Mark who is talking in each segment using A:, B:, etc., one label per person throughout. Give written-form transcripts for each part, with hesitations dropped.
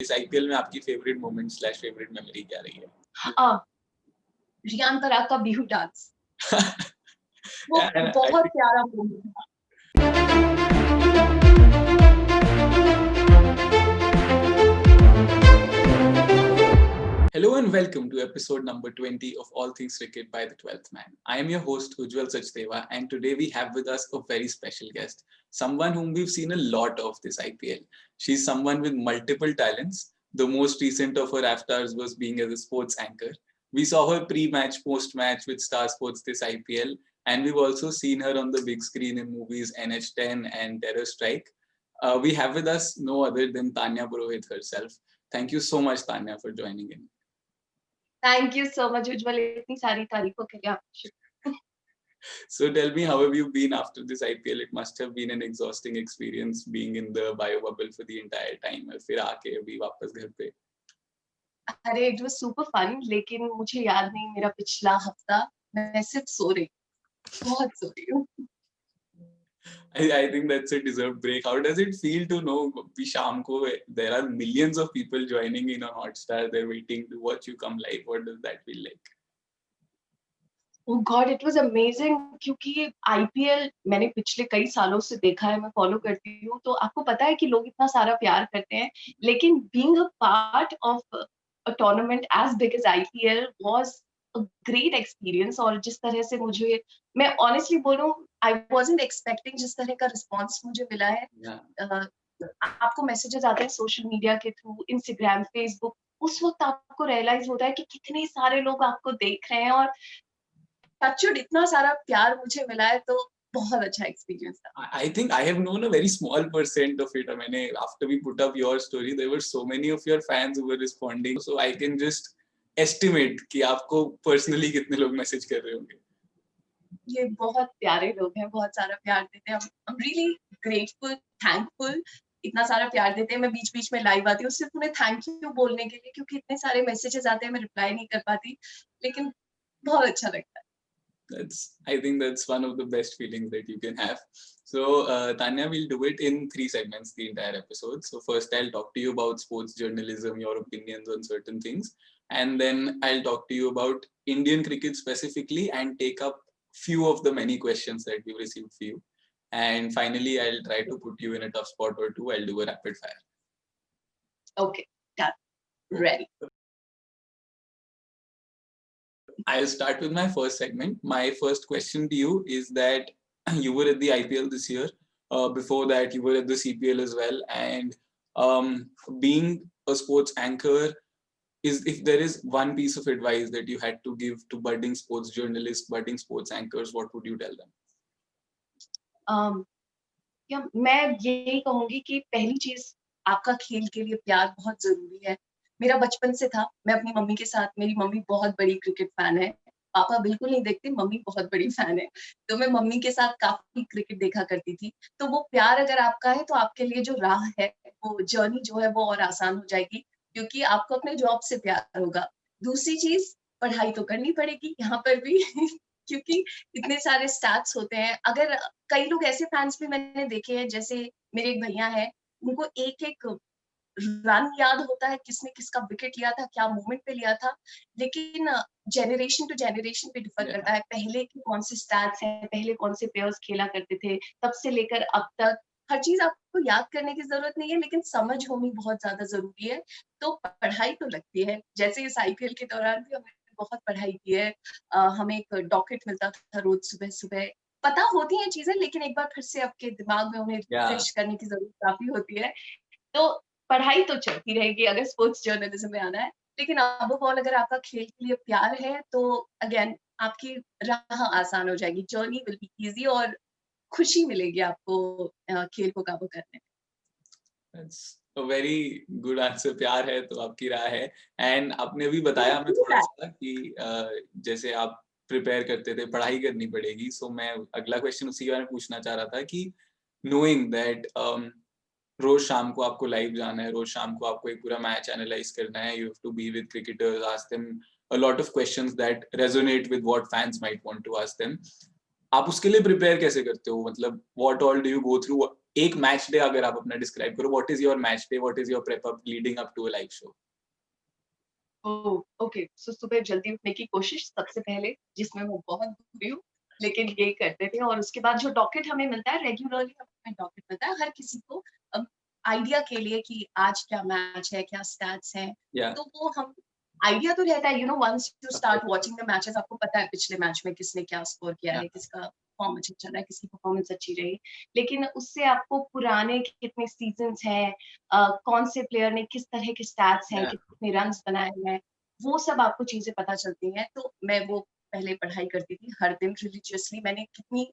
A: इस आईपीएल में आपकी favourite moment slash favourite memory क्या रही है?
B: रियान पराग का बिहू डांस वो
A: And
B: बहुत प्यारा मोमेंट था।
A: Hello and welcome to episode number 20 of All Things Cricket by the 12th Man. I am your host Ujjwal Sachdeva, and today we have with us a very special guest, someone whom we've seen a lot of this IPL. She's someone with multiple talents. The most recent of her avatars was being as a sports anchor. We saw her pre-match, post-match with Star Sports this IPL, and we've also seen her on the big screen in movies NH10 and Terror Strike. We have with us no other than Tanya Purohit herself. Thank you so much, Tanya, for joining in.
B: Thank you so much Ujjwal, इतनी सारी तारीफों के लिए आपको।
A: So tell me, how have you been after this IPL? It must have been an exhausting experience being in the bio bubble for the entire time. और फिर आके अभी वापस घर पे।
B: अरे इट वाज सुपर फन, लेकिन मुझे याद नहीं मेरा पिछला हफ्ता मैं सिर्फ सो रही, बहुत सो रही हूँ।
A: I think that's a deserved break. How does it feel to know कि शाम को there are millions of people joining in on Hotstar? They're waiting to watch you come live. What does that feel like?
B: Oh God, it was amazing, क्योंकि IPL मैंने पिछले कई सालों से देखा है, मैं फॉलो करती हूँ, तो आपको पता है कि लोग इतना सारा प्यार करते हैं, लेकिन being a part of a tournament as big as IPL was a great experience. और जिस तरह से मुझे, मैं ऑनेस्टली बोलूं, आई वाजंट एक्सपेक्टिंग जिस तरह का रिस्पांस मुझे मिला है।
A: Yeah.
B: आपको मैसेजेस आते हैं सोशल मीडिया के थ्रू, इंस्टाग्राम, फेसबुक, उस वक्त आपको रियलाइज होता है कि कितने सारे लोग आपको देख रहे हैं, और टचवुड इतना सारा प्यार मुझे मिला है, तो बहुत अच्छा एक्सपीरियंस था।
A: I think I have known a very small percent of it. I mean, after we put up your story, there were so many of your fans who were responding. So I can just estimate कि आपको personally कितने लोग message कर रहे होंगे.
B: ये बहुत प्यारे लोग हैं, बहुत सारा प्यार देते हैं। I'm really grateful, thankful, इतना सारा प्यार देते हैं। मैं बीच बीच में लाइव आती हूँ सिर्फ उन्हें थैंक यू बोलने के लिए, क्योंकि इतने सारे मैसेजेस आते हैं, मैं रिप्लाई नहीं कर पाती, लेकिन बहुत अच्छा लगता है।
A: I think that's one of the best feelings that you can have. So Tanya, we'll do it in 3 segments the entire episode. So first I'll talk to you about sports journalism, your opinions on certain things, and then I'll talk to you about Indian cricket specifically and take up few of the many questions that we've received for you. And finally I'll try to put you in a tough spot or two. I'll do a rapid fire.
B: Okay, done. Ready.
A: I'll start with my first segment. My first question to you is that you were at the IPL this year. Before that, you were at the CPL as well. And being a sports anchor, if there is one piece of advice that you had to give to budding sports journalists, budding sports anchors, what would you tell them?
B: या मैं यही कहूंगी कि पहली चीज, आपका खेल के लिए प्यार बहुत जरूरी है। मेरा बचपन से था, मैं अपनी मम्मी के साथ, मेरी मम्मी बहुत बड़ी क्रिकेट फैन है, पापा बिल्कुल नहीं देखते, मम्मी बहुत बड़ी फैन है, तो मैं मम्मी के साथ काफी क्रिकेट देखा करती थी। तो वो प्यार अगर आपका है, तो आपके लिए जो राह है, वो जर्नी जो है, वो और आसान हो जाएगी, क्योंकि आपको अपने जॉब से प्यार होगा। दूसरी चीज, पढ़ाई तो करनी पड़ेगी यहाँ पर भी क्योंकि इतने सारे स्टैट्स होते हैं। अगर कई लोग ऐसे फैंस भी मैंने देखे हैं, जैसे मेरे एक भैया हैं, उनको एक-एक रन याद होता है, किसने किसका विकेट लिया था, क्या मोमेंट पे लिया था, लेकिन जनरेशन टू जनरेशन पे डिफर करता है। पहले के कौन से स्टैट्स हैं, पहले कौन से प्लेयर्स खेला करते थे, तब से लेकर अब तक हर चीज आपको याद करने की जरूरत नहीं है, लेकिन समझ होनी बहुत ज्यादा जरूरी है। तो पढ़ाई तो लगती है, जैसे इस आईपीएल के दौरान भी हमने बहुत पढ़ाई की है। हमें एक डॉकेट मिलता था रोज सुबह-सुबह। पता होती हैं चीजें, लेकिन एक बार फिर से आपके दिमाग में उन्हें
A: Yeah.
B: रिफ्रेश करने की जरूरत काफी होती है। तो पढ़ाई तो चलती रहेगी अगर स्पोर्ट्स जर्नलिज्म में आना है, लेकिन अबव ऑल अगर आपका खेल के लिए प्यार है, तो अगेन आपकी राह आसान हो जाएगी, जर्नी विल बी ईजी, और खुशी मिलेगी आपको खेल को काबू करने में।
A: That's a very good answer. प्यार है तो आपकी राह है। एंड आपने अभी बताया हमें थोड़ा सा कि जैसे आप प्रिपेयर करते थे, पढ़ाई करनी पड़ेगी। सो मैं अगला क्वेश्चन उसी के बारे में पूछना चाह रहा था कि knowing that रोज शाम को आपको लाइव जाना है, रोज शाम को आपको एक पूरा मैच एनालाइज करना है, you have to be with cricketers, ask them a lot of questions that resonate with what fans might want to ask them. आप उसके लिए प्रिपेयर कैसे करते हो? मतलब what all do you go through एक मैच डे अगर आप अपना डिस्क्राइब करो, what is your match day, what is your prep up leading up to a live show?
B: Okay, so सुबह जल्दी उठने की कोशिश सबसे पहले, जिसमें मैं बहुत बुरी हूँ, लेकिन ये करते थे। और उसके बाद जो डॉकेट हमें मिलता है रेगुलरली, हमें डॉकेट मिलता है हर किसी को आइडिया के लिए कि आज क्या मैच है, क्या स्टैट्स हैं।
A: या
B: तो वो हम आइडिया तो रहता है, once you
A: of
B: start
A: course,
B: watching the matches, आपको पता है पिछले मैच में किसने क्या स्कोर किया
A: या
B: है, किसका फॉर्म अच्छा चल रहा है, किसकी परफॉर्मेंस अच्छी रही। लेकिन उससे आपको पुराने कितने सीजन्स हैं, कौन से प्लेयर ने किस तरह के स्टैट्स हैं,
A: या
B: कितने रन्स बनाए हैं, वो सब आपको चीजें पता चलती हैं। तो मैं वो पहले पढ़ाई करती थी हर दिन रिलीजियसली। मैंने कितनी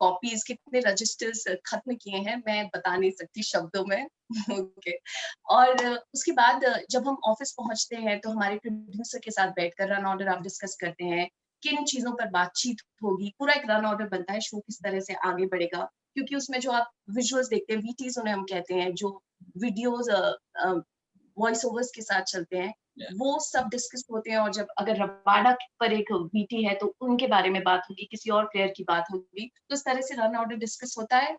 B: कॉपीज, कितने रजिस्टर्स खत्म किए हैं, मैं बता नहीं सकती शब्दों में। ओके। और उसके बाद जब हम ऑफिस पहुंचते हैं तो हमारे प्रोड्यूसर के साथ बैठकर रन ऑर्डर आप डिस्कस करते हैं, किन चीजों पर बातचीत होगी, पूरा एक रन ऑर्डर बनता है, शो किस तरह से आगे बढ़ेगा। क्योंकि उसमें जो आप विजुअल्स देखते हैं, वीटीज उन्हें हम कहते हैं, जो वीडियोज वॉइस ओवर्स के साथ चलते हैं,
A: या
B: वो सब डिस्कस होते हैं। और जब अगर रबाडा पर एक वीटी है तो उनके बारे में बात होगी, किसी और प्लेयर की बात होगी, तो इस तरह से रन ऑर्डर डिस्कस होता है।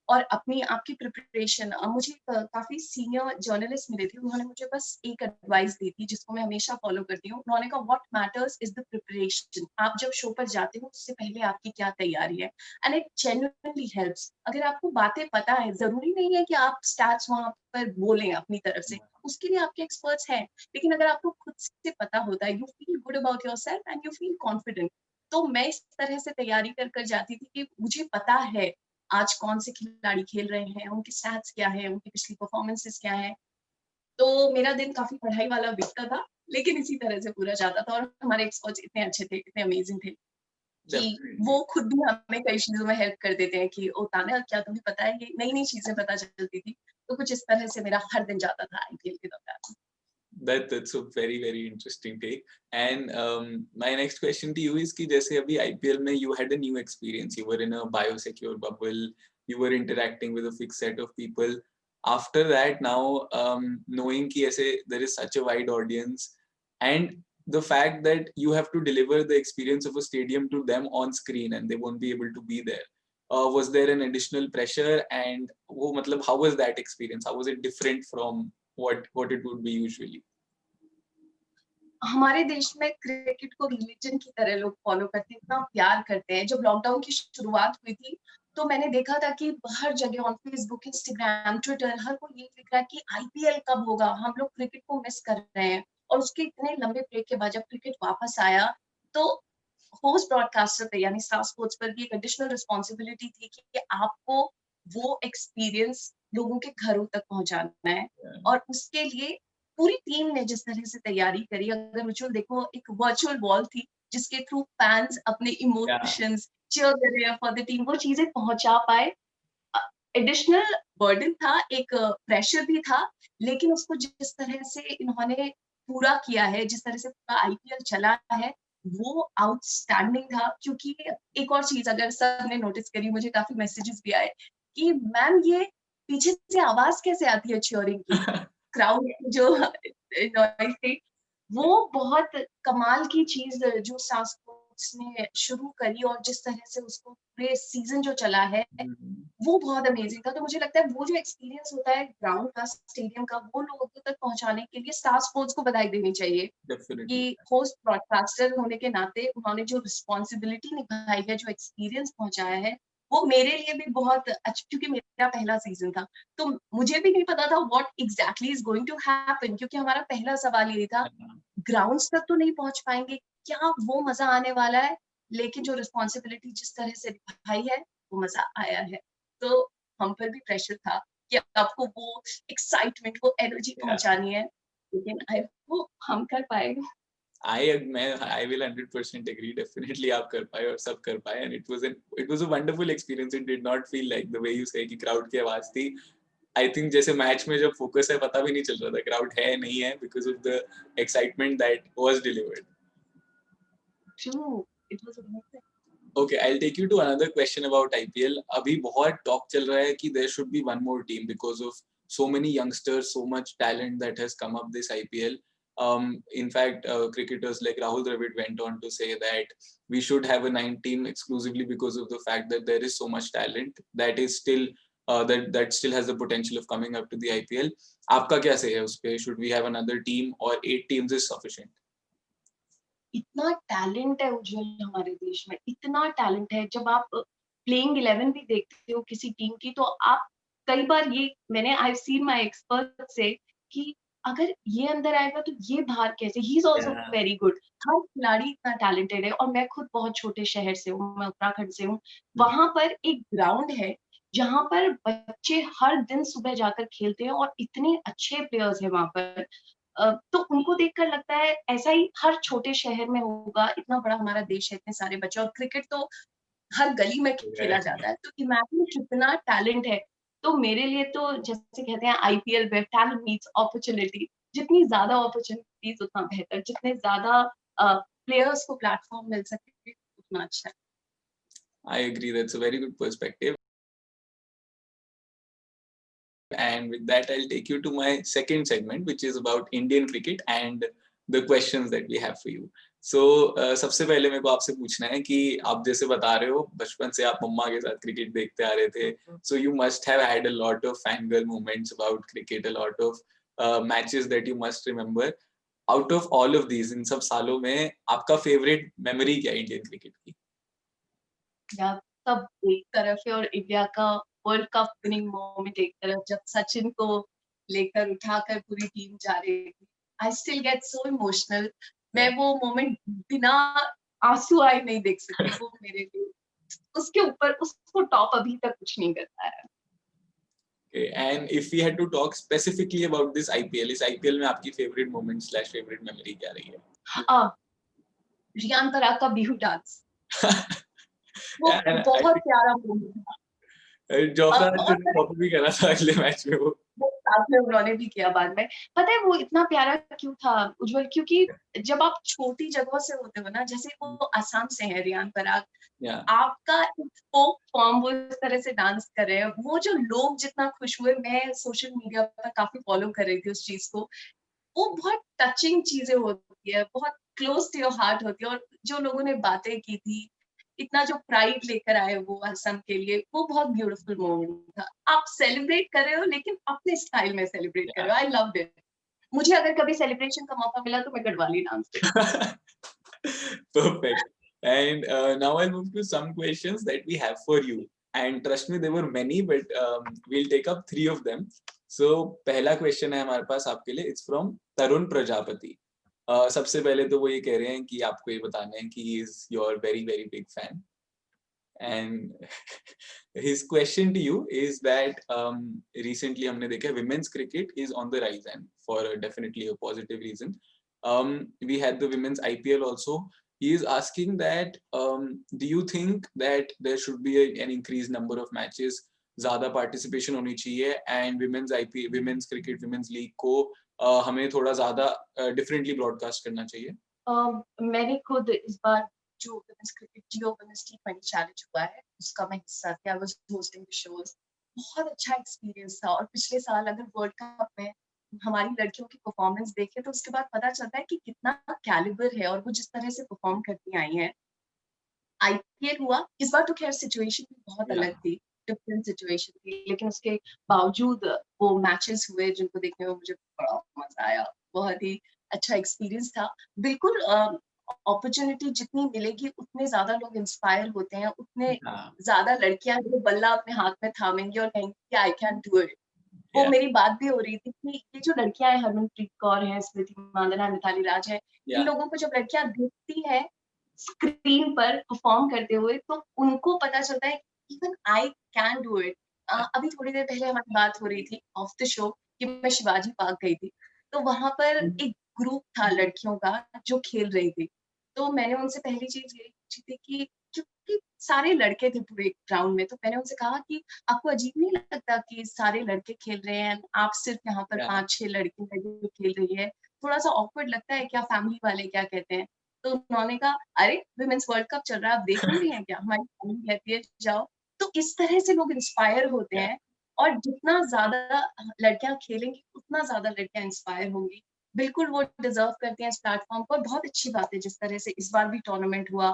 B: और अपनी आपकी प्रिपरेशन, मुझे काफी सीनियर जर्नलिस्ट मिले थे, उन्होंने मुझे बस एक एडवाइस दी थी जिसको मैं हमेशा फॉलो करती हूँ। उन्होंने कहा what matters is the preparation. आप जब शो पर जाते हो उससे पहले आपकी क्या तैयारी है, एंड इट जेन्युइनली हेल्प्स। अगर आपको बातें पता है, जरूरी नहीं है कि आप स्टैट्स वहां पर बोलें अपनी तरफ से, उसके लिए आपके एक्सपर्ट्स हैं। लेकिन अगर आपको खुद से पता होता है, you feel good about yourself and you feel confident. तो मैं इस तरह से तैयारी कर कर जाती थी कि मुझे पता है आज कौन से खिलाड़ी खेल रहे हैं, उनके स्टैट्स क्या है, उनकी पिछली परफॉर्मेंसेस क्या है। तो मेरा दिन काफी पढ़ाई वाला बीतता था, लेकिन इसी तरह से पूरा जाता था। और हमारे एक्सपर्ट्स इतने अच्छे थे, इतने अमेजिंग थे कि
A: डेफिनेटली।
B: वो खुद भी हमें कई चीजों में हेल्प कर देते हैं कि ओ तान्या, क्या तुम्हें पता है, ये नई नई चीजें पता चलती थी। तो कुछ इस तरह से मेरा हर दिन जाता था आईपीएल के दौरान।
A: That's a very very interesting take. And my next question to you is कि जैसे अभी IPL में you had a new experience, you were in a biosecure bubble, you were interacting with a fixed set of people. After that, now knowing कि ऐसे there is such a wide audience, and the fact that you have to deliver the experience of a stadium to them on screen and they won't be able to be there. Was there an additional pressure? And वो मतलब how was that experience? How was it different from what it would be usually?
B: हमारे देश में cricket को religion की तरह लोग follow करते हैं, इतना प्यार करते हैं। जब लॉकडाउन की शुरुआत हुई थी तो मैंने देखा था कि हर जगह ऑन फेसबुक, इंस्टाग्राम, ट्विटर, हर कोई ये लिख रहा है कि आईपीएल कब होगा, हम लोग क्रिकेट को मिस कर रहे हैं। और उसके इतने लंबे ब्रेक के बाद जब क्रिकेट वापस आया तो होस्ट ब्रॉडकास्टर पे यानी स्टार स्पोर्ट्स पर भी एक एडिशनल रिस्पॉन्सिबिलिटी थी कि आपको वो एक्सपीरियंस लोगों के घरों तक पहुंचाना है। और उसके लिए पूरी टीम ने जिस तरह से तैयारी करी, अगर विजुअल देखो, एक वर्चुअल वॉल थी जिसके थ्रू फैंस अपने
A: Yeah.
B: इमोशंस, चीयर कर रहे हैं फॉर द टीम, वो चीजें पहुंचा पाए। एडिशनल बर्डन था, एक प्रेशर भी था, लेकिन उसको जिस तरह से इन्होंने पूरा किया है, जिस तरह से पूरा आईपीएल चला है, वो आउटस्टैंडिंग था। क्योंकि एक और चीज अगर सबने नोटिस करी, मुझे काफी मैसेजेस भी आए कि मैम ये पीछे से आवाज कैसे आती है चीयरिंग की, क्राउड जो नॉइज थी, वो बहुत कमाल की चीज जो स्टार स्पोर्ट्स ने शुरू करी। और जिस तरह से उसको पूरे सीजन जो चला है,
A: Mhm.
B: वो बहुत अमेजिंग था। तो मुझे लगता है वो जो एक्सपीरियंस होता है ग्राउंड का, स्टेडियम का, वो लोगों तक पहुंचाने के लिए स्टार स्पोर्ट्स को बधाई देनी चाहिए कि
A: Definitely.
B: होस्ट ब्रॉडकास्टर होने के नाते उन्होंने जो रिस्पॉन्सिबिलिटी निभाई है, जो एक्सपीरियंस पहुंचाया है, वो मेरे लिए भी बहुत अच्छा, क्योंकि मेरा पहला सीजन था। तो मुझे भी नहीं पता था what exactly is going to happen, क्योंकि हमारा पहला सवाल ये था,
A: Yeah.
B: ग्राउंड्स तक तो नहीं पहुंच पाएंगे, क्या वो मजा आने वाला है। लेकिन जो रिस्पॉन्सिबिलिटी जिस तरह से निभाई है, वो मजा आया है। तो हम पर भी प्रेशर था कि आपको वो एक्साइटमेंट, वो एनर्जी
A: Yeah.
B: पहुंचानी है, लेकिन आई होप हम कर पाए।
A: I will 100% agree. Definitely आप कर पाए और सब कर पाए, and it was a wonderful experience. It did not feel like the way you say कि crowd की आवाज थी. I think जैसे मैच में जब फोकस है पता भी नहीं चल रहा था क्राउड है नहीं है because of the excitement that was delivered.
B: True, it was amazing.
A: Okay, I'll take you to another question about IPL. अभी बहुत talk चल रहा है कि there should be one more team because of so many youngsters, so much talent that has come up this IPL. In fact, cricketers like Rahul Dravid went on to say that we should have a 9 team exclusively because of the fact that there is so much talent that is still that still has the potential of coming up to the IPL. आपका क्या say है उस पे? Should we have another team or 8 teams is sufficient?
B: इतना talent है उज्जवल हमारे देश में, इतना टैलेंट है। जब आप प्लेइंग 11 भी देखते हो किसी टीम की, तो आप कई बार ये मैंने आई सीन माय एक्सपर्ट से कि अगर ये अंदर आएगा तो ये बाहर कैसे, he is also
A: Yeah.
B: Very good. हर खिलाड़ी इतना टैलेंटेड है। और मैं खुद बहुत छोटे शहर से हूँ, मैं उत्तराखंड से हूँ। वहां पर एक ग्राउंड है जहां पर बच्चे हर दिन सुबह जाकर खेलते हैं और इतने अच्छे प्लेयर्स हैं वहां पर। तो उनको देखकर लगता है ऐसा ही हर छोटे शहर में होगा। इतना बड़ा हमारा देश है, इतने सारे बच्चे, और क्रिकेट तो हर गली में खेला जाता है। तो इमेजिन कितना टैलेंट है। तो मेरे लिए तो जैसे कहते हैं आईपीएल में टैलेंट मीट्स अपॉर्चुनिटी। जितनी ज्यादा अपॉर्चुनिटीज उतना बेहतर, जितने ज्यादा प्लेयर्स को प्लेटफॉर्म मिल सके उतना अच्छा है।
A: I agree. That's a very good perspective. And with that, I'll take you to my second segment, which is about Indian cricket and the questions that we have for you. So, सबसे पहले मेरे को आपसे पूछना है कि आप जैसे बता रहे हो बचपन से आप मम्मा के साथ क्रिकेट देखते आ रहे थे. So you must have had a lot of fangirl moments about cricket, a lot of matches that you must remember. Out of all of these, इन सब सालों में आपका favorite memory क्या है इंडियन क्रिकेट की?
B: या सब एक तरफ है और इंडिया का वर्ल्ड कप विनिंग मोमेंट एक तरफ, जब सचिन को लेकर उठाकर पूरी टीम जा रही थी। I still get so emotional. मैं वो मोमेंट बिना आंसू आए नहीं देख सकती। वो मेरे लिए उसके ऊपर, उसको टॉप अभी तक कुछ नहीं करता है।
A: Okay, and if we had to talk specifically about this IPL, इस IPL में आपकी favorite moment slash favorite memory क्या रही है?
B: रियान पराग का बिहू डांस, वो
A: And I
B: बहुत
A: think
B: प्यारा मोमेंट था।
A: जोफ्रा
B: और
A: आर्चर ने कॉपी भी करा था अगले मैच में वो.
B: वो साथ में उन्होंने भी किया बाद में। पता है वो इतना प्यारा क्यों था उज्जवल? क्योंकि जब आप छोटी जगहों से होते हो ना, जैसे वो असम से है रियान पराग,
A: Yeah.
B: आपका फोक फॉर्म वो इस तरह से डांस कर रहे हैं, वो जो लोग जितना खुश हुए, मैं सोशल मीडिया पर काफी फॉलो कर रही थी उस चीज को। वो बहुत टचिंग चीजें होती है, बहुत क्लोज टू योर हार्ट होती है। और जो लोगों ने बातें की थी, इतना जो प्राइड लेकर आए वो असम के लिए, वो बहुत ब्यूटीफुल मोमेंट था। आप सेलिब्रेट कर रहे हो लेकिन अपने स्टाइल में सेलिब्रेट कर रहे हो। I loved it. मुझे अगर कभी सेलिब्रेशन का मौका मिला तो मैं गढ़वाली डांस करूंगी।
A: Perfect. And now I'll move to some questions that we have for you. And trust me, there were many, but we'll take up 3 of them. So पहला question है हमारे पास आपके लिए. It's from तरुण प्रजापति. सबसे पहले तो वो ये कह रहे हैं कि आपको ये बताना है कि he is your very very big fan. And his question to you is that recently हमने देखा women's cricket is on the rise and for definitely a positive reason. We had the women's IPL also. He is asking that do you think that there should be an increased number of matches, ज़्यादा participation होनी चाहिए and women's IPL, women's cricket, women's league को हमें थोड़ा ज़्यादा differently broadcast करना चाहिए?
B: मैंने खुद इस बार जो वुमेन्स क्रिकेट जियो वुमेन्स टी20 चैलेंज हुआ है उसका मैं हिस्सा थी। I was hosting the shows. बहुत अच्छा एक्सपीरियंस था। और पिछले साल अगर वर्ल्ड कप में हमारी लड़कियों की परफॉर्मेंस देखे तो उसके बाद पता चलता है कि कितना कैलिबर है और वो जिस तरह से परफॉर्म करती आई हैं। आईपीएल हुआ इस बार तो खैर सिचुएशन भी बहुत
A: Yeah.
B: अलग थी, डिफरेंट सिचुएशन थी, लेकिन उसके बावजूद वो मैचेस हुए जिनको देखने में मुझे बड़ा मजा आया। बहुत ही अच्छा एक्सपीरियंस था। बिल्कुल अपॉर्चुनिटी जितनी मिलेगी उतने ज्यादा लोग इंस्पायर होते हैं, उतने
A: Yeah.
B: ज्यादा लड़कियां जो बल्ला अपने हाथ में थामेंगी और कहेंगी आई कैन डू इट। वो
A: Yeah.
B: मेरी बात भी हो रही थी कि ये जो लड़कियां हैं, हरमनप्रीत कौर है, स्मृति मांदना, मिताली राज है, इन
A: Yeah.
B: लोगों को जब लड़कियां देखती है स्क्रीन पर परफॉर्म करते हुए तो उनको पता चलता है even I can do it. अभी थोड़ी देर पहले हमारी बात हो रही थी ऑफ द शो कि मैं शिवाजी पार्क गई थी, तो वहां पर एक ग्रुप था लड़कियों का जो खेल रही थी। तो मैंने उनसे पहली चीज यही पूछी थी कि क्योंकि सारे लड़के थे पूरे ग्राउंड में, तो मैंने उनसे कहा कि आपको अजीब नहीं लगता कि सारे लड़के खेल रहे हैं, आप सिर्फ यहाँ पर
A: Yeah.
B: 5-6 लड़की हैं जो खेल रही है, थोड़ा सा ऑकवर्ड लगता है क्या? फैमिली वाले क्या कहते हैं? तो उन्होंने कहा अरे विमेंस वर्ल्ड कप चल रहा है, आप देख नहीं रही हैं क्या? हमारी फैमिली कहती है जाओ। तो इस तरह से लोग इंस्पायर होते
A: Yeah.
B: हैं। और जितना ज्यादा लड़कियां खेलेंगी उतना ज्यादा लड़कियां इंस्पायर होंगी। बिल्कुल वो डिजर्व करती हैं इस प्लेटफॉर्म पर। बहुत अच्छी बात है जिस तरह से इस बार भी टूर्नामेंट हुआ,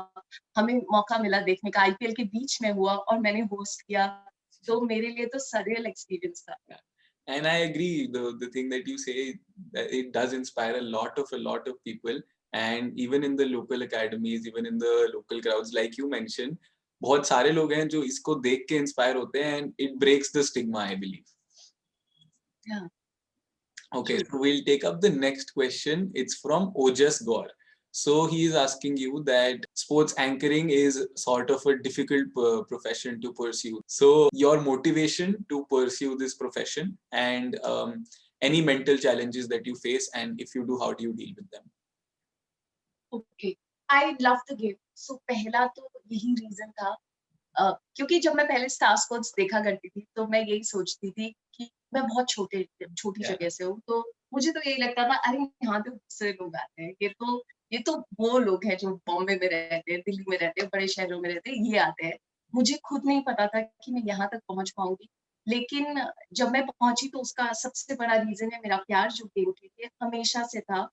B: हमें मौका मिला देखने का, आईपीएल के बीच में हुआ और मैंने होस्ट किया। तो मेरे लिए तो सरियल एक्सपीरियंस था।
A: And I agree, the thing that you say, that it does inspire a lot of people, and even in the local academies, even in the local crowds, like you mentioned, बहुत सारे लोग हैं जो इसको देख के inspire होते हैं, and it breaks the stigma, I believe.
B: Yeah,
A: Okay,
B: true.
A: so we'll take up the next question. It's from Ojas Gaur. So he is asking you that sports anchoring is sort of a difficult profession to pursue. So your motivation to pursue this profession, and any mental challenges that you face, and if you do, how do you deal with them?
B: Okay, I love the game. So पहला तो यही reason था, क्योंकि जब मैं पहले star sports देखा करती थी तो मैं यही सोचती थी कि मैं बहुत छोटी
A: Yeah.
B: जगह से हूँ, तो मुझे तो यही लगता था, अरे यहाँ तो दूसरे लोग आते हैं, ये तो वो लोग हैं जो बॉम्बे में रहते हैं, दिल्ली में रहते हैं, बड़े शहरों में रहते हैं, ये आते हैं। मुझे खुद नहीं पता था कि मैं यहाँ तक पहुंच पाऊंगी, लेकिन जब मैं पहुंची तो उसका सबसे बड़ा रीजन है मेरा प्यार जो गेम के लिए हमेशा से था।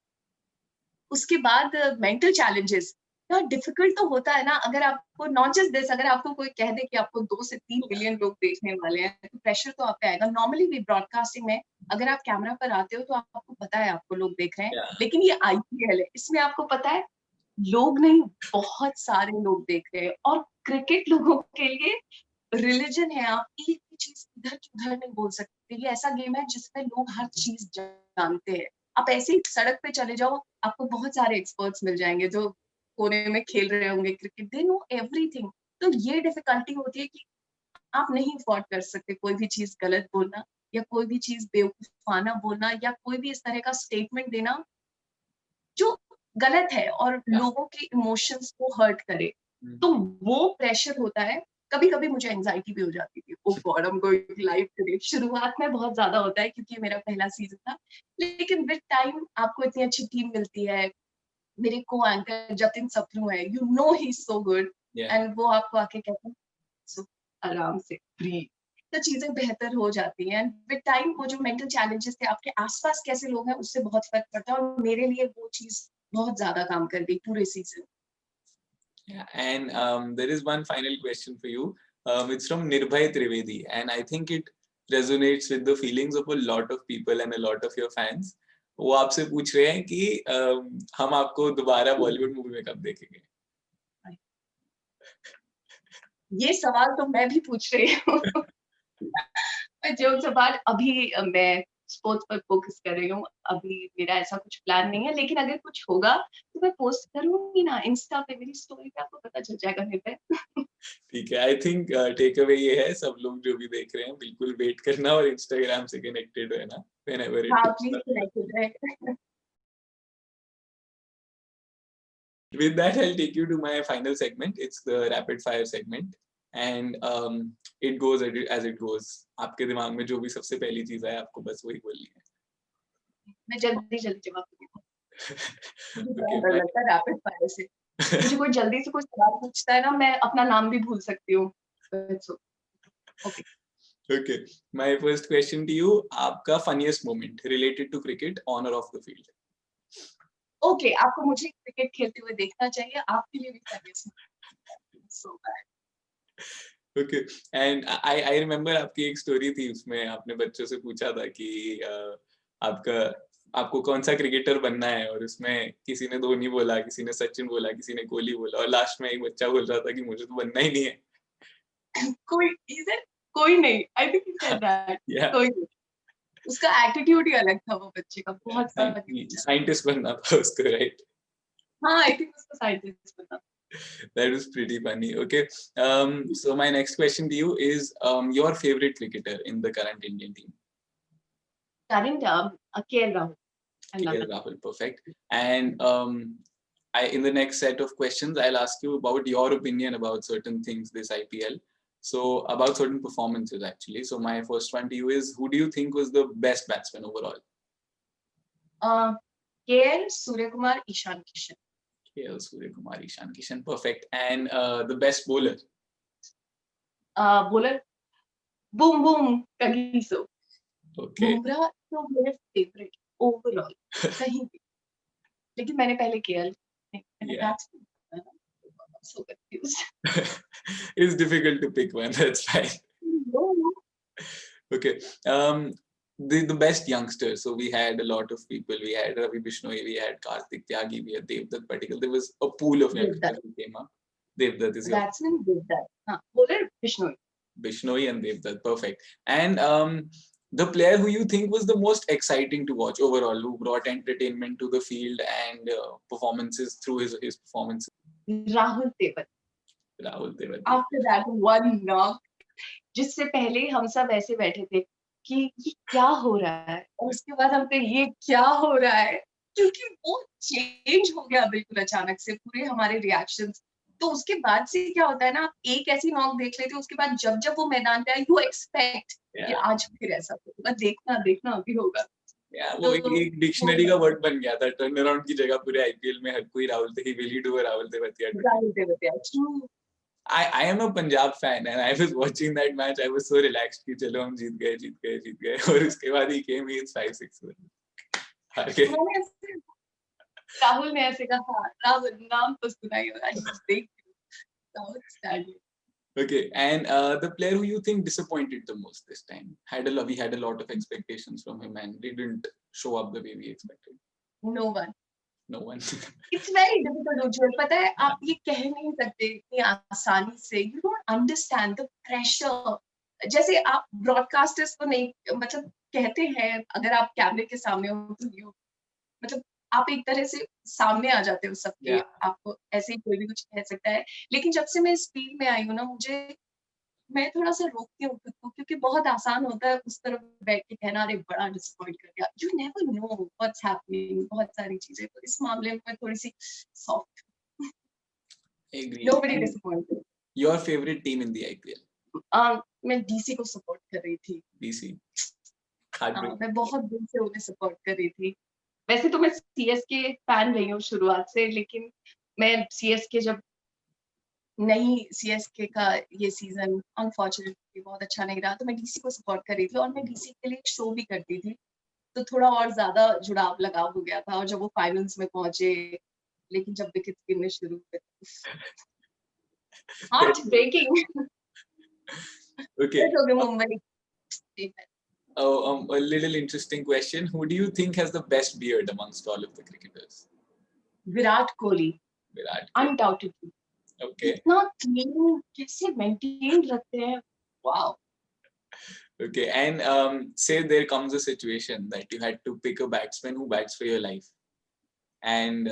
B: उसके बाद मेंटल चैलेंजेस, यार डिफिकल्ट तो होता है ना, अगर आपको नॉट जस्ट दिस, अगर आपको कोई कह दे कि आपको 2 से 3 मिलियन लोग देखने वाले हैं, तो प्रेशर तो आप पे आएगा। नॉर्मली भी ब्रॉडकास्टिंग में अगर आप कैमरा पर आते हो तो आपको पता है आपको लोग देख रहे हैं,
A: Yeah.
B: लेकिन ये आईपीएल है, इसमें आपको पता है लोग नहीं, बहुत सारे लोग देख रहे हैं, और क्रिकेट लोगों के लिए रिलीजन है। आप एक भी चीज इधर उधर नहीं बोल सकते। ये ऐसा गेम है जिसमें लोग हर चीज जानते हैं। आप ऐसे ही सड़क पे चले जाओ, आपको बहुत सारे एक्सपर्ट्स मिल जाएंगे जो कोने में खेल रहे होंगे क्रिकेट, दे नो एवरीथिंग। तो ये डिफिकल्टी होती है कि आप नहीं अफोर्ड कर सकते कोई भी चीज गलत बोलना, या कोई भी चीज बेवकूफाना बोलना, या कोई भी इस तरह का स्टेटमेंट देना जो गलत है और
A: Yeah.
B: लोगों के इमोशंस को हर्ट करे।
A: Mm.
B: तो वो प्रेशर होता है। कभी-कभी मुझे एंग्जायटी भी हो जाती थी। Oh God, I am going live today. शुरुआत में बहुत ज़्यादा होता है क्योंकि ये मेरा पहला सीज़न था। लेकिन विद टाइम आपको इतनी अच्छी टीम मिलती है। मेरे को-एंकर जतिन सप्रू है, you know he is so good,
A: Yeah.
B: And वो आपको आके कहते हैं, "सो आराम से ब्रीथ।" तो चीज़ें बेहतर हो जाती हैं। एंड विद टाइम वो जो मेंटल चैलेंजेस थे, आपके आस-पास कैसे लोग हैं उससे बहुत फ़र्क पड़ता है, और मेरे लिए वो चीज़ बहुत ज़्यादा काम कर गई पूरे season.
A: Yeah, and there is one final question for you. It's from Nirbhay Trivedi, and I think it resonates with the feelings of a lot of people and a lot of your fans. वो आपसे पूछ रहे हैं कि हम आपको दोबारा Bollywood movie में कब देखेंगे?
B: ये सवाल तो मैं भी पूछ रही हूँ। जो सवाल अभी मैं स्पोर्ट्स पर फोकस कर रही हूँ, अभी मेरा ऐसा कुछ प्लान नहीं है, लेकिन अगर कुछ होगा तो मैं पोस्ट करूँगी ना इंस्टा पे, मेरी स्टोरी पे आपको पता चल जाएगा मेरे।
A: ठीक है, आई थिंक टेक अवे ये है, सब लोग जो भी देख रहे हैं बिल्कुल वेट करना और इंस्टाग्राम से कनेक्टेड रहना whenever it
B: हाँ,
A: comes
B: प्लीज़
A: up.
B: कनेक्टेड रहे।
A: With that, I'll take you to my final segment. It's the rapid fire segment, and it goes as it goes. आपके दिमाग में जो भी सबसे पहली चीज है आपको बस वही बोलनी है.
B: मैं जल्दी-जल्दी जवाब दूँगी। मुझे बड़ा
A: Okay,
B: डर लगता है रैपिड फायर से। मुझे कोई जल्दी से कोई सवाल पूछता है ना, मैं अपना नाम भी भूल सकती हूँ। So okay,
A: okay. My first question to you, आपका funniest moment related to cricket on or off the field?
B: Okay, आपको मुझे क्रिकेट खेलते हुए देखना चाहिए, आपके लिए भी funniest so bad.
A: Okay, and I remember आपकी एक स्टोरी थी, उसमें आपने बच्चों से पूछा था कि आपका आपको कौन सा क्रिकेटर बनना है, और उसमें किसी ने धोनी बोला, किसी ने सचिन बोला, किसी ने कोहली बोला, और लास्ट में एक बच्चा बोल रहा था कि मुझे तो बनना ही नहीं है.
B: कोई इधर कोई नहीं, I think he said that,
A: Yeah,
B: कोई नहीं। उसका एटीट्यूड ही अलग था वो बच्चे का, बहुत फनी बच्चा था।
A: साइंटिस्ट बनना था उसको, right?
B: हाँ, आई थिंक उसको साइंटिस्ट बनना था।
A: That was pretty funny. Okay, so my next question to you is your favorite cricketer in the current Indian team?
B: Current KL Rahul, I love
A: KL
B: him.
A: Rahul, perfect. And in the next set of questions, I'll ask you about your opinion about certain things this IPL. So about certain performances actually. So my first one to you is, who do you think was the best batsman overall?
B: KL, Suryakumar, Ishan Kishan.
A: KL Suryakumar, Ishan Kishan, perfect. And the best bowler?
B: Bowler boom boom Kagiso.
A: Okay.
B: Bumrah तो मेरे favourite overall कहीं भी, लेकिन मैंने पहले KL
A: Yeah.
B: So confused.
A: It's difficult to pick one, that's fine.
B: No
A: Okay. The best youngsters. So we had a lot of people. We had Ravi Bishnoi, we had Karthik Tyagi, we had Devdutt Patikal. There was a pool of youngsters
B: Devdutt.
A: who came up. Devdutt is your
B: Batsman Devdutt. हाँ, bowler Bishnoi.
A: Bishnoi and Devdutt. Perfect. And the player who you think was the most exciting to watch overall, who brought entertainment to the field and performances through his performances.
B: Rahul Tewal.
A: Rahul Tewal.
B: After that one knock, जिससे पहले हम सब ऐसे बैठे थे कि ये क्या हो रहा है, और उसके बाद हम पे ये क्या हो रहा है, क्योंकि वो चेंज हो गया बिल्कुल अचानक से पूरे हमारे रिएक्शंस। तो उसके बाद से क्या होता है ना, आप एक ऐसी नॉक देख लेते हो, उसके बाद जब जब वो मैदान पे आए, यू एक्सपेक्ट कि आज फिर ऐसा होगा, देखना देखना अभी होगा।
A: वो एक डिक्शनरी का वर्ड बन गया था, टर्न अराउंड की जगह पूरे आईपीएल में हर कोई Rahul he will he do Rahul Tewatia. I am a Punjab fan and I was watching that match. I was so relaxed कि चलो हम जीत गए और उसके बाद he came in 5-6 हार गए।
B: राहुल ने ऐसे कहा, राहुल नाम तो सुना ही होगा, just देख outstanding.
A: Okay, and the player who you think disappointed the most this time? We had a lot of expectations from him and didn't show up the way we expected.
B: No one.
A: No one.
B: It's very difficult, Ujjwal. पता है, आप ये कह नहीं सकते इतनी आसानी से. You don't understand the pressure. जैसे आप ब्रॉडकास्टर्स को नहीं, मतलब कहते हैं अगर आप कैमरे के सामने हो तो you, मतलब आप एक तरह से सामने आ जाते हो सबके,
A: Yeah.
B: आपको ऐसे ही कोई भी कुछ कह सकता है. लेकिन जब से मैं इस फील्ड में आई हूँ ना, मैं थोड़ा सा रोकती हूँ खुद को, क्योंकि बहुत आसान होता है उस तरफ बैठ के कहना, अरे बड़ा डिसअपॉइंट कर दिया. You never know what's happening, बहुत सारी चीजें. तो इस मामले में मैं थोड़ी सी soft. Nobody disappointed.
A: Your favorite team in the IPL?
B: मैं डीसी को सपोर्ट कर रही थी.
A: DC.
B: मैं बहुत दिन से उन्हें सपोर्ट कर रही थी. वैसे तो मैं सीएसके फैन रही हूँ शुरुआत से, लेकिन मैं सीएसके जब नहीं, सीएसके का ये सीजन अनफॉर्चुनेटली बहुत अच्छा नहीं रहा, तो मैं डीसी को सपोर्ट कर रही थी और मैं डीसी के लिए शो भी करती थी, तो थोड़ा और ज्यादा जुड़ाव लगाव हो गया था. और जब वो फाइनल्स में पहुंचे, लेकिन जब विकेट गिरने शुरू हुए, heart breaking.
A: Okay.
B: Mumbai.
A: A little interesting question. Who do you think has the best beard amongst all of the cricketers?
B: Virat Kohli. Undoubtedly.
A: Okay.
B: इतना क्लीन कैसे मेंटेन रखते हैं. Wow.
A: Okay, and say there comes a situation that you had to pick a batsman who bats for your life, and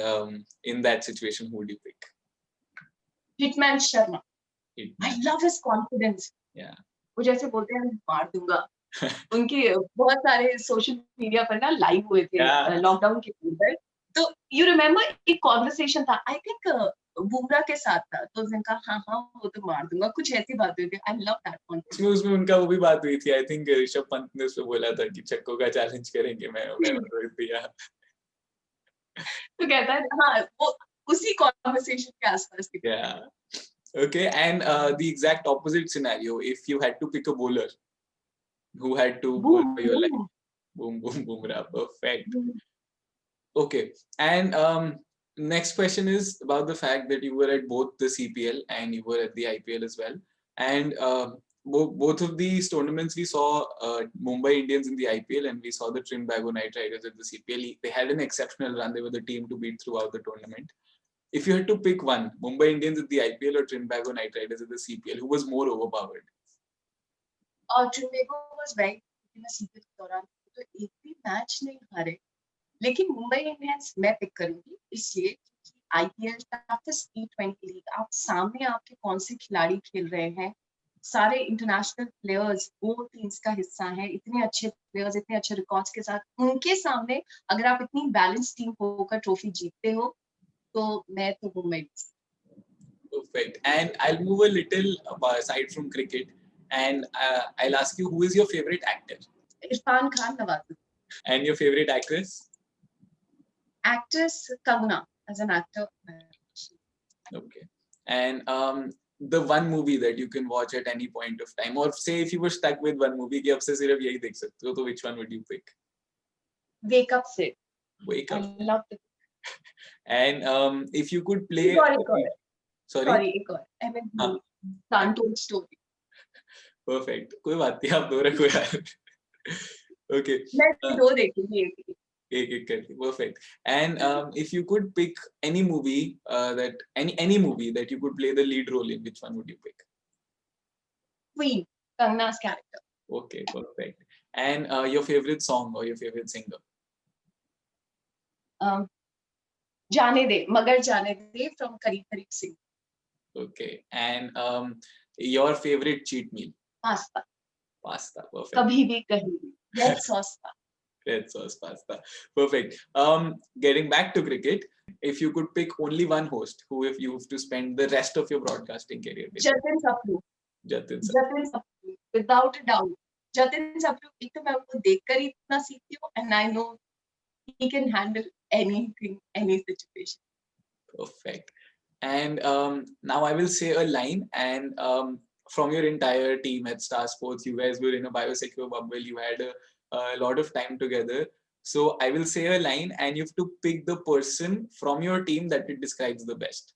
A: in that situation, who would you pick?
B: Hitman Sharma.
A: Hitman.
B: I love his confidence.
A: Yeah.
B: वो जैसे बोलते हैं मार दूंगा. उनके बहुत सारे social media पर ना लाइव हुए थे लॉकडाउन के अंदर. तो यू रिमेम्बर एक कॉन्वर्सेशन था, आई थिंक बुमराह के साथ था, तो उसने कहा हाँ हाँ वो तो मार दूंगा, कुछ ऐसी बात हुई थी. I love that conversation.
A: उसमें उनका वो भी बात हुई थी. आई थिंक ऋषभ पंत ने उसमें बोला था कि छक्कों का चैलेंज करेंगे. मैं रोहित भैया.
B: तो कहता है हाँ, वो उसी कॉन्वर्सेशन के आसपास थी.
A: Yeah. Okay, and the exact opposite scenario, if you had to pick a bowler who had to bowl for your life. Boom, boom, Bumrah. Perfect. Okay, and next question is about the fact that you were at both the CPL and you were at the IPL as well. And both of these tournaments, we saw Mumbai Indians in the IPL and we saw the Trinbago Knight Riders at the CPL. They had an exceptional run. They were the team to beat throughout the tournament. If you had to pick one, Mumbai Indians at the IPL or Trinbago Knight Riders at the CPL, who was more overpowered?
B: Trinbago was very good in the CPL के दौरान, तो एक भी match नहीं हारे. लेकिन Mumbai Indians मैं pick करूंगी इसलिए कि आईपीएल टफेस्ट T20 लीग, आप सामने आपके कौन से खिलाड़ी खेल रहे हैं, सारे इंटरनेशनल प्लेयर्स वो टीम्स का हिस्सा हैं, इतने अच्छे प्लेयर्स, इतने अच्छे रिकॉर्ड्स के साथ, उनके सामने अगर आप इतनी बैलेंस टीम होकर ट्रॉफी जीतते हो, तो मैं तो Mumbai.
A: Perfect. And I'll move a little aside from cricket and I'll ask you, who is your favorite actor?
B: Irfan Khan, Nawazuddin.
A: And your favorite actress?
B: Actress Kangana as an actor.
A: Okay. And the one movie that you can watch at any point of time, or say if you were stuck with one movie कि अब से सिर्फ यही देख सकते हो, तो which one would you pick?
B: Wake Up Sid.
A: Wake Up.
B: I love it.
A: And if you could play.
B: Sorry.
A: Sorry.
B: I mean, the Untold Story.
A: Perfect. कोई बात नहीं, आप 2 रखो यार. Okay.
B: मैं 2 देखूंगी एक ही.
A: एक करके. Perfect. And if you could pick any movie, that any movie that you could play the lead role in, which one would you pick?
B: Queen, Kangna's character.
A: Okay, perfect. And your favorite song or your favorite singer?
B: जाने दे, मगर जाने दे from करीब करीब Singh.
A: Okay. And your favorite cheat meal?
B: Pasta.
A: Pasta. Perfect.
B: कभी भी कहीं भी. Red sauce का.
A: Red sauce pasta. Perfect. Getting back to cricket, if you could pick only one host who if you have to spend the rest of your broadcasting career with?
B: Jatin Sapru.
A: Jatin sir.
B: Jatin Sapru, without a doubt. Jatin Sapru, एक तो मैं उनको देखकर ही इतना सीखती हूँ, and I know he can handle anything, any situation.
A: Perfect. And now I will say a line, and from your entire team at Star Sports, you guys were in a biosecure bubble. You had a lot of time together. So I will say a line, and you have to pick the person from your team that it describes the best.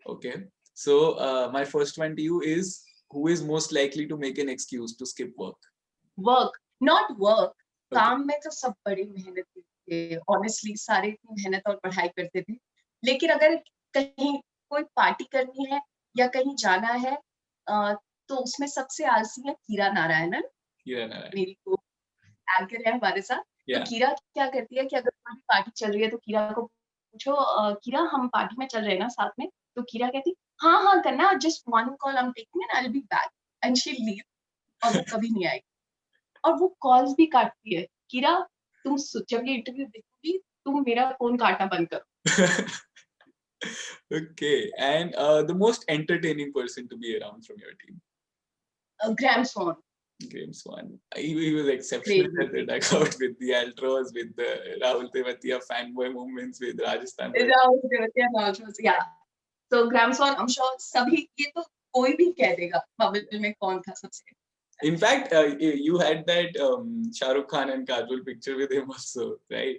A: Okay. So my first one to you is, who is most likely to make an excuse to skip work?
B: Work, not work.
A: Okay.
B: काम में तो सब बड़ी मेहनत थे. Honestly, सारे इतनी मेहनत और पढ़ाई करते थे. लेकिन अगर कहीं कोई पार्टी करनी है या कहीं जाना है, तो उसमें सबसे आलसी है कीरा नारायणन.
A: Kira Narayan.
B: मेरी को एंकर है हमारे साथ.
A: Yeah.
B: तो कीरा क्या करती है कि अगर कोई पार्टी चल रही है तो कीरा को पूछो, कीरा हम पार्टी में चल रहे हैं ना साथ में. तो कीरा कहती हाँ हाँ करना, just one call I am taking and I will be back, and she leave. और वो कभी नहीं आएगी और वो कॉल्स भी काटती है. कीरा तुम जब ये इंटरव्यू देखोगी तुम मेरा फोन काटना बंद करो.
A: Okay. And the most entertaining person to be around from your team?
B: Graeme Swann.
A: Graham Swan. He was exceptional at the dugout with the Altros, with the Rahul Tewatia fanboy moments with Rajasthan.
B: Yeah. So Graeme Swann, I'm sure सभी, ये तो कोई भी कह देगा bubble में कौन था सबसे.
A: In fact, you had that Shah Rukh Khan and Kajol picture with him also, right?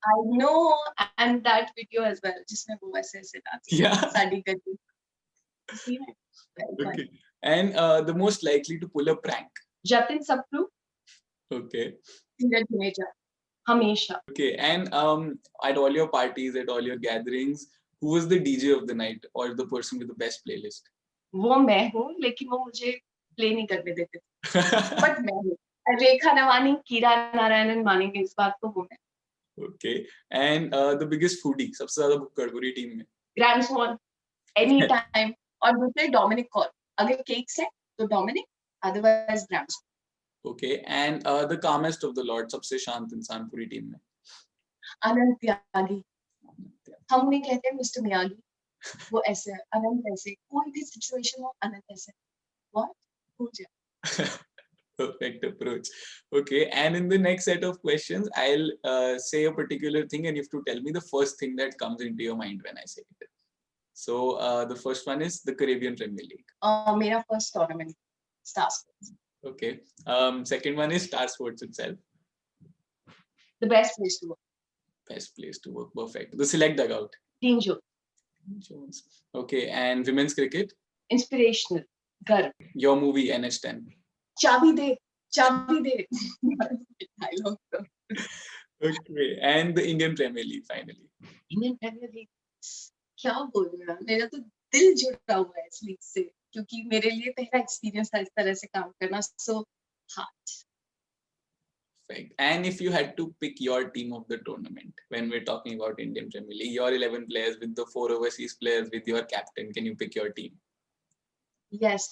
B: I know, and that video as well, जिसमें वो ऐसे ऐसे डांस.
A: Yeah.
B: साड़ी करती.
A: Okay. And the most likely to pull a prank?
B: Jatin Sapru,
A: Okay.
B: धीरज जुनेजा, हमेशा.
A: Okay. And at all your parties, at all your gatherings, who was the DJ of the night or the person with the best playlist?
B: वो मैं हूँ, लेकिन वो मुझे play नहीं करने देते. बट मैं हूँ. रेखा नवानी, कीरा नारायणन मानेंगे इस बात को, वो मैं.
A: Okay. And the biggest foodie, सबसे ज़्यादा भुक्कड़ पूरी टीम में?
B: Graeme Swann, any time. और दूसरे डोमिनिक कॉल. अगर केक्स है तो Dominic, otherwise Graeme Swann.
A: Okay. And the calmest of the lot, सबसे शांत इंसान पूरी टीम में?
B: अनंत त्यागी. हम उन्हें कहते हैं मिस्टर मियागी. वो ऐसे है, अनंत ऐसे, कोई भी सिचुएशन हो अनंत ऐसे. What? हो जाए.
A: Perfect approach. Okay, and in the next set of questions, I'll say a particular thing, and you have to tell me the first thing that comes into your mind when I say it. So the first one is the Caribbean Premier League.
B: मेरा first tournament Star Sports.
A: Okay. Second one is Star Sports itself.
B: The best place to work.
A: Best place to work. Perfect. The select dugout.
B: टीम जो
A: Jones. Okay, and women's cricket.
B: Inspirational. गर्व.
A: Your movie NH10.
B: चाबी दे, चाबी दे. Dialogue.
A: Okay, and the Indian Premier League finally.
B: Indian Premier League, क्या बोलूं, मेरा तो दिल जुड़ा हुआ है इस लीग से, क्योंकि मेरे लिए पहला एक्सपीरियंस था इस तरह से काम करना. So heart.
A: Perfect. And if you had to pick your team of the tournament, when we're talking about Indian Premier League, your 11 players with the 4 overseas players with your captain, can you pick your team?
B: Yes.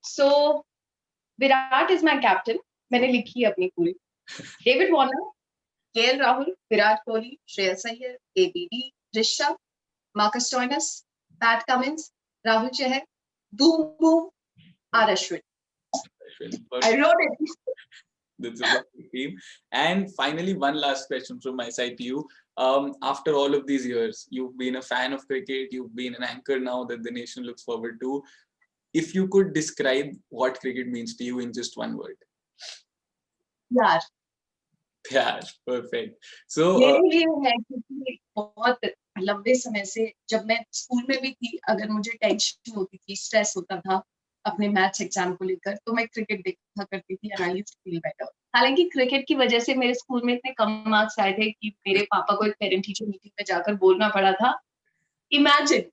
B: So Virat is my captain. मैंने लिखी है अपनी पूरी. David Warner, KL Rahul, Virat Kohli, Shreyas Iyer, ABD, Rishabh, Marcus Stoinis, Pat Cummins, Rahul Chahar, boom boom, R Ashwin. I wrote it.
A: That's a perfect team. And finally, one last question from my side to you. After all of these years, you've been a fan of cricket, you've been an anchor now that the nation looks forward to. If you could describe what cricket means to you in just one word.
B: यार.
A: Yeah, perfect. So
B: मेरे लिए है क्योंकि बहुत लंबे समय से, जब मैं स्कूल में भी थी, अगर मुझे टेंशन होती थी, स्ट्रेस होता था, अपने मैथ्स एग्जाम को लेकर, तो मैं क्रिकेट देखा करती थी and I used to feel better. हालाँकि क्रिकेट की वजह से मेरे स्कूल में इतने कम मार्क्स आए थे कि मेरे पापा को एक पेरेंट टीचर मीटिंग में जाकर बोलना पड़ा था। इमेजिन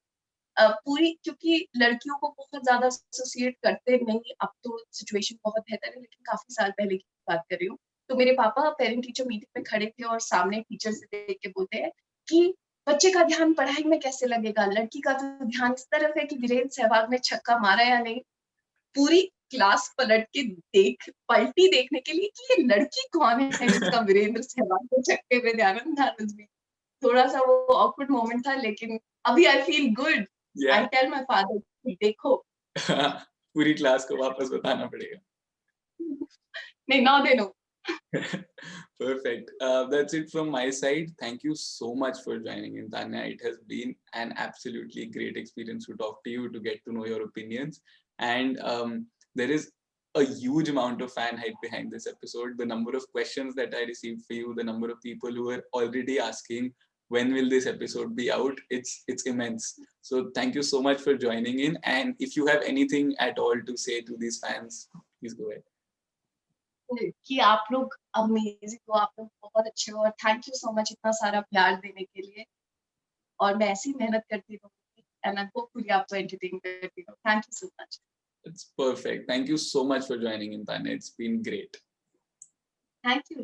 B: पूरी, क्योंकि लड़कियों को बहुत ज़्यादा एसोसिएट करते नहीं, अब तो सिचुएशन बहुत बेहतर है, लेकिन काफ़ी साल पहले की बात कर रही हूँ। तो मेरे पापा पेरेंट टीचर मीटिंग में खड़े थे और सामने टीचर से देख के बोलते हैं कि बच्चे का ध्यान पढ़ाई में कैसे लगेगा? लड़की का तो ध्यान इस तरफ है कि वीरेंद्र सहवाग ने छक्का मारा या नहीं। पूरी क्लास पलट के पलटी देखने के लिए कि ये लड़की कौन है जिसका वीरेंद्र सहवाग के छक्के पे ध्यान है। That was me. थोड़ा-सा वो ऑकवर्ड मोमेंट था, लेकिन अभी I feel good.
A: Yeah.
B: I tell my father कि देखो।
A: पूरी क्लास को वापस बताना पड़ेगा।
B: नहीं, now they know.
A: Perfect. That's it from my side. Thank you so much for joining in, Tanya. It has been an absolutely great experience to talk to you, to get to know your opinions. And there is a huge amount of fan hype behind this episode. The number of questions that I received for you, the number of people who are already asking when will this episode be out, it's immense. So thank you so much for joining in. And if you have anything at all to say to these fans, please go ahead.
B: कि आप लोग amazing हो, आप लोग बहुत अच्छे हो और थैंक यू सो मच इतना सारा प्यार देने के लिए। और मैं ऐसी मेहनत करती रहूँगी एंड आई होपफुली आपको एंटरटेन करती रहूँ। Thank you so much.
A: It's perfect. Thank you so much for joining in, Tanya. It's been great.
B: Thank you.